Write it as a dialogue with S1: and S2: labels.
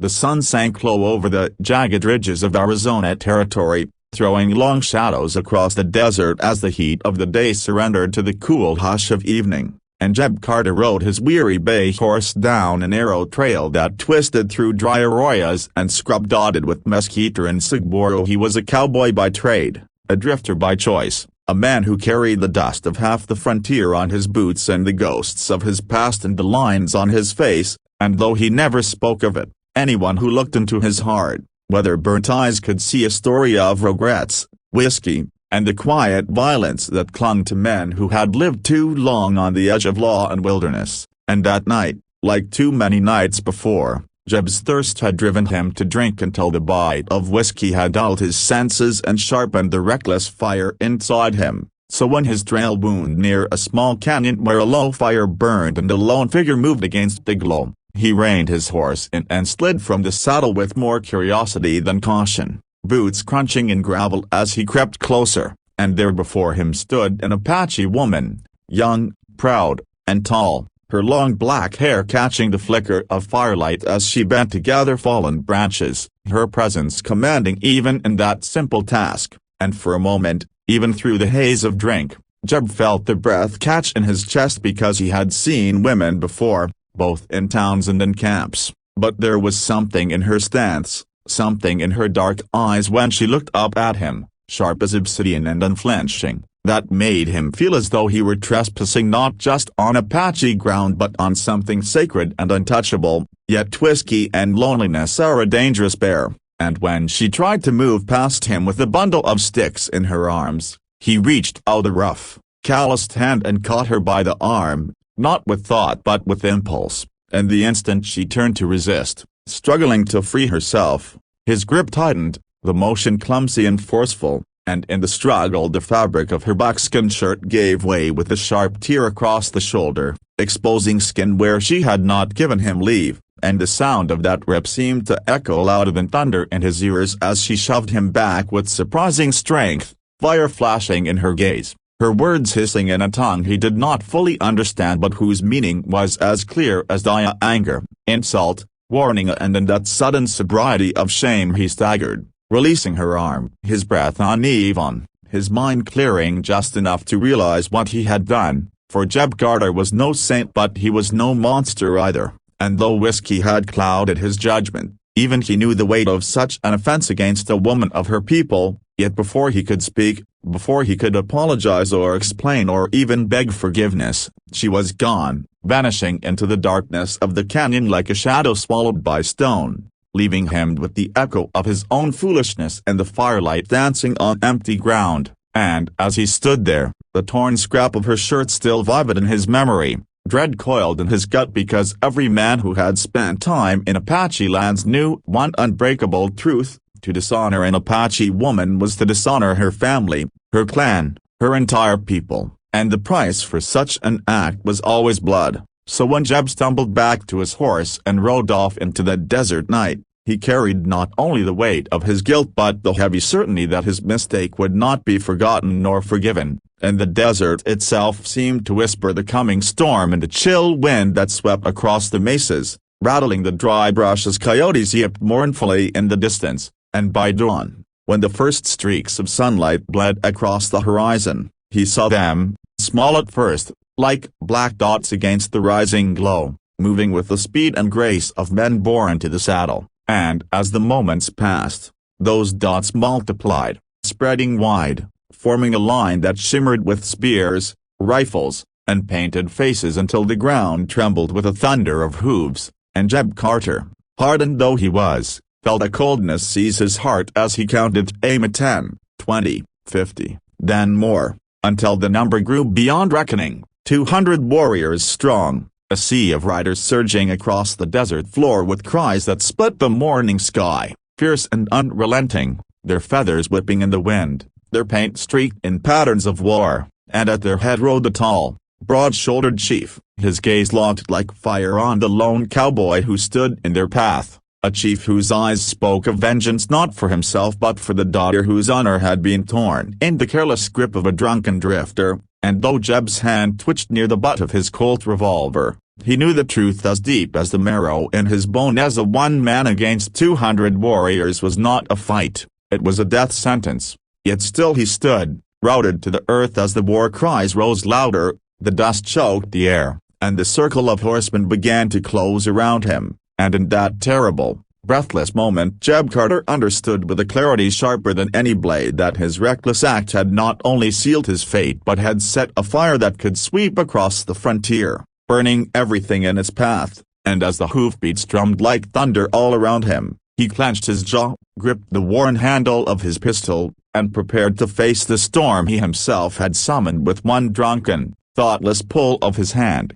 S1: The sun sank low over the jagged ridges of Arizona territory, throwing long shadows across the desert as the heat of the day surrendered to the cool hush of evening, and Jeb Carter rode his weary bay horse down a narrow trail that twisted through dry arroyos and scrub dotted with mesquite and saguaro. He was a cowboy by trade, a drifter by choice, a man who carried the dust of half the frontier on his boots and the ghosts of his past and the lines on his face, and though he never spoke of it, anyone who looked into his heart, whether burnt eyes, could see a story of regrets, whiskey, and the quiet violence that clung to men who had lived too long on the edge of law and wilderness. And that night, like too many nights before, Jeb's thirst had driven him to drink until the bite of whiskey had dulled his senses and sharpened the reckless fire inside him. So when his trail wound near a small canyon where a low fire burned and a lone figure moved against the glow, he reined his horse in and slid from the saddle with more curiosity than caution, boots crunching in gravel as he crept closer, and there before him stood an Apache woman, young, proud, and tall, her long black hair catching the flicker of firelight as she bent to gather fallen branches, her presence commanding even in that simple task, and for a moment, even through the haze of drink, Jeb felt the breath catch in his chest because he had seen women before, both in towns and in camps, but there was something in her stance, something in her dark eyes when she looked up at him, sharp as obsidian and unflinching, that made him feel as though he were trespassing not just on Apache ground but on something sacred and untouchable. Yet whiskey and loneliness are a dangerous pair, and when she tried to move past him with a bundle of sticks in her arms, he reached out a rough, calloused hand and caught her by the arm, not with thought but with impulse, and the instant she turned to resist, struggling to free herself, his grip tightened, the motion clumsy and forceful, and in the struggle the fabric of her buckskin shirt gave way with a sharp tear across the shoulder, exposing skin where she had not given him leave, and the sound of that rip seemed to echo louder than thunder in his ears as she shoved him back with surprising strength, fire flashing in her gaze, her words hissing in a tongue he did not fully understand but whose meaning was as clear as anger, insult, warning, and in that sudden sobriety of shame he staggered, releasing her arm, his breath uneven, his mind clearing just enough to realize what he had done, for Jeb Carter was no saint but he was no monster either, and though whiskey had clouded his judgment, even he knew the weight of such an offense against a woman of her people, yet before he could speak, before he could apologize or explain or even beg forgiveness, she was gone, vanishing into the darkness of the canyon like a shadow swallowed by stone, leaving him with the echo of his own foolishness and the firelight dancing on empty ground, and as he stood there, the torn scrap of her shirt still vivid in his memory, dread coiled in his gut because every man who had spent time in Apache lands knew one unbreakable truth: to dishonor an Apache woman was to dishonor her family, her clan, her entire people, and the price for such an act was always blood. So when Jeb stumbled back to his horse and rode off into the desert night, he carried not only the weight of his guilt but the heavy certainty that his mistake would not be forgotten nor forgiven, and the desert itself seemed to whisper the coming storm in the chill wind that swept across the mesas, rattling the dry brush as coyotes yipped mournfully in the distance, and by dawn, when the first streaks of sunlight bled across the horizon, he saw them, small at first, like black dots against the rising glow, moving with the speed and grace of men born to the saddle, and as the moments passed, those dots multiplied, spreading wide, forming a line that shimmered with spears, rifles, and painted faces until the ground trembled with a thunder of hooves, and Jeb Carter, hardened though he was, felt a coldness seize his heart as he counted aim at 10, 20, 50, then more, until the number grew beyond reckoning. 200 warriors strong, a sea of riders surging across the desert floor with cries that split the morning sky, fierce and unrelenting, their feathers whipping in the wind, their paint streaked in patterns of war, and at their head rode the tall, broad-shouldered chief, his gaze locked like fire on the lone cowboy who stood in their path, a chief whose eyes spoke of vengeance not for himself but for the daughter whose honor had been torn in the careless grip of a drunken drifter. And though Jeb's hand twitched near the butt of his Colt revolver, He knew the truth as deep as the marrow in his bone, as a one-man against 200 warriors was not a fight, it was a death sentence. Yet still he stood, routed to the earth as the war cries rose louder, the dust choked the air, and the circle of horsemen began to close around him, and in that terrible, breathless moment Jeb Carter understood with a clarity sharper than any blade that his reckless act had not only sealed his fate but had set a fire that could sweep across the frontier, burning everything in its path, and as the hoofbeats drummed like thunder all around him, he clenched his jaw, gripped the worn handle of his pistol, and prepared to face the storm he himself had summoned with one drunken, thoughtless pull of his hand.